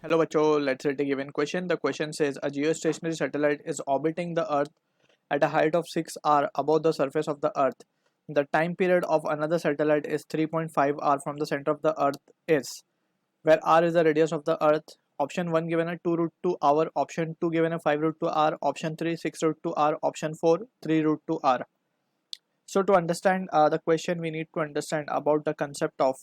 Hello बच्चों, let's read a given question. The question says a geostationary satellite is orbiting the Earth at a height of 6 r above the surface of the Earth. The time period of another satellite is 3.5 r from the center of the Earth is, where r is the radius of the Earth. Option 1 given a 2 root 2 hour, option 2 given a 5 root 2 r, option 3 6 root 2 r, option 4 3 root 2 r. So to understand the question, we need to understand about the concept of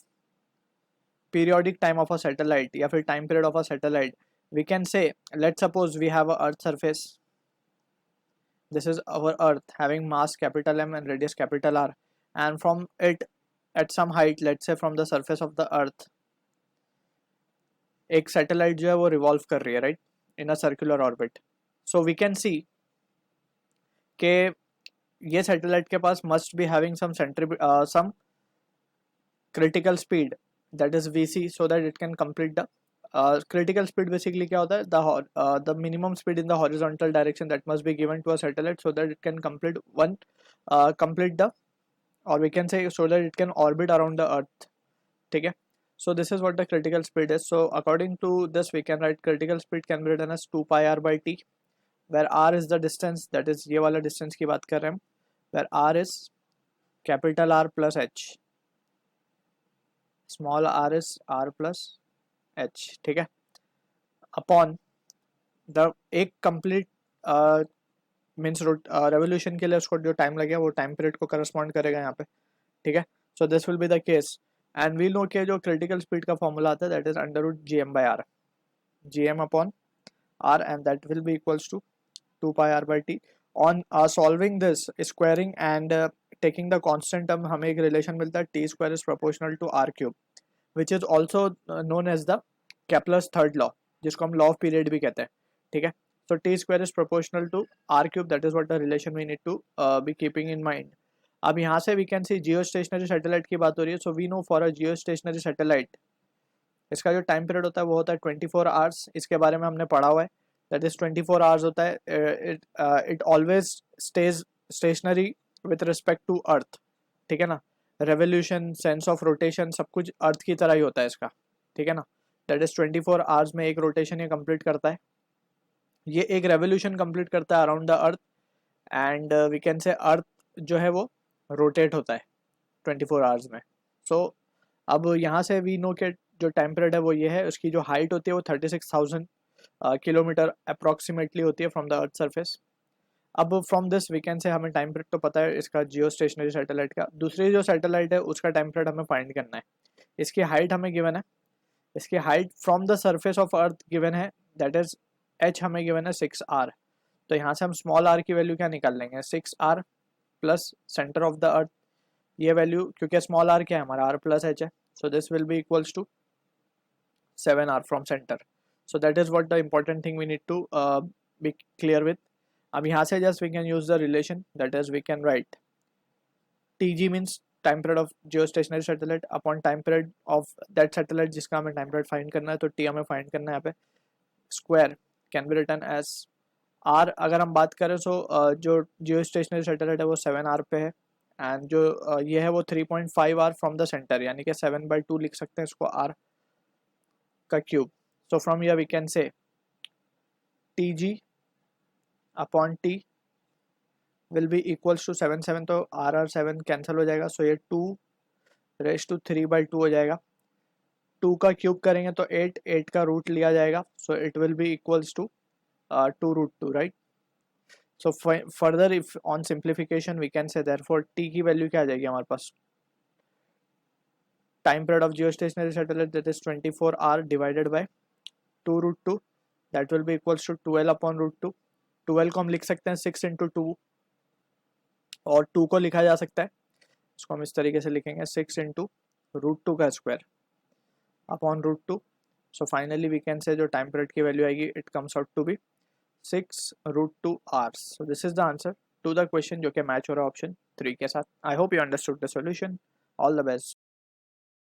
periodic time of a satellite या फिर time period of a satellite. We can say, let's suppose we have a earth surface. This is our earth having mass capital M and radius capital R, and from it at some height, let's say from the surface of the earth, एक satellite जो है वो revolve कर रही है, right, in a circular orbit. So we can see कि ये satellite के पास must be having some critical speed, that is VC, so that it can complete the critical speed. Basically क्या होता है, the minimum speed in the horizontal direction that must be given to a satellite so that it can complete the, or we can say so that it can orbit around the earth. ठीक है. So this is what the critical speed is. So according to this we can write critical speed can be written as 2 pi r by t, where r is the distance, that is ये वाला distance की बात कर रहे हैं, where r is capital R plus h, small r is r plus h. ठीक है. Upon the एक कंप्लीट मीन्स रेवोल्यूशन के लिए उसको जो टाइम लगेगा वो टाइम पीरियड को करस्पॉन्ड करेगा यहाँ पे. ठीक है. So this will be the case, and we know के जो क्रिटिकल स्पीड का फॉर्मूला आता है that is under root G M by R, G M upon R, and that will be equals to 2 pi r by t. On solving this squaring and taking the constant term, हमें एक relation मिलता है t square is proportional to r cube, which is also known as the Kepler's third law, जिसको हम law of period भी कहते हैं. ठीक है. So t square is proportional to r cube, that is what the relation we need to be keeping in mind. अब यहाँ से we can see geostationary satellite की बात हो रही है. So we know for a geostationary satellite इसका जो टाइम पीरियड होता है वो होता है 24 आवर्स. इसके बारे में हमने पढ़ा हुआ है, दैट इज 24 आवर्स होता है. It always stays stationary with respect to earth. ठीक है ना. रेवोल्यूशन, सेंस ऑफ रोटेशन, सब कुछ अर्थ की तरह ही होता है इसका. ठीक है ना. दैट इज 24 आवर्स में एक रोटेशन ये कंप्लीट करता है, ये एक रेवोल्यूशन कंप्लीट करता है around the earth, and we can say earth जो है वो रोटेट होता है 24 आवर्स में. सो अब यहाँ से वी नो के जो टाइम पीरियड है वो ये है, उसकी जो हाइट होती है वो 36,000 किलोमीटर अप्रॉक्सीमेटली होती है फ्रॉम द अर्थ सरफेस. अब from this we can say हमें टाइम पीरियड तो पता है इसका जियो स्टेशनरी सैटेलाइट का. दूसरी जो सैटेलाइट है उसका टाइम पीरियड हमें फाइंड करना है. इसकी हाइट हमें गिवन है, इसकी height from the surface of earth given है, दैट इज एच हमें गिवन है 6 r. तो यहाँ से हम स्मॉल r की वैल्यू क्या निकाल लेंगे, 6 r plus centre of the earth, ये वैल्यू, क्योंकि स्मॉल r क्या है हमारा r प्लस h है. So this will be equals to 7r from centre. So that is what the important thing we need to be clear with. अब यहाँ से just we can use the relation, that is we can write tg means time period of geostationary satellite upon time period of that satellite जिसका हमें time period find करना है. तो t हमें find करना है यहाँ पे, square can be written as r. अगर हम बात करें तो जो जियोस्टेशनरी सैटेलाइट है वो 7r पे है, एंड जो ये है वो 3.5 r फ्रॉम द सेंटर, यानी कि 7/2 लिख सकते हैं इसको r का cube. So from here we can say tg upon t will be equals to 7 तो r 7 कैंसिल हो जाएगा. सो ये 2^3/2 हो जाएगा. 2 का क्यूब करेंगे तो 8 का रूट लिया जाएगा. So it will be equals to 2√2, right. So further if on simplification we can say therefore t की वैल्यू क्या आ जाएगी हमारे पास, time period of geostationary satellite that is 24 r divided by 2√2, that will be equals to 12/√2. 12 को हम लिख सकते हैं 6 इंटू 2, और 2 को लिखा जा सकता है, इसको हम इस तरीके से लिखेंगे 6 इंटू √2 का square upon √2. So finally we can say जो टाइम पीरियड की वैल्यू आएगी it comes out to be 6√2 hours. So this is the answer to the question जो कि मैच हो रहा है ऑप्शन 3 के साथ. I hope you understood the solution. All the best.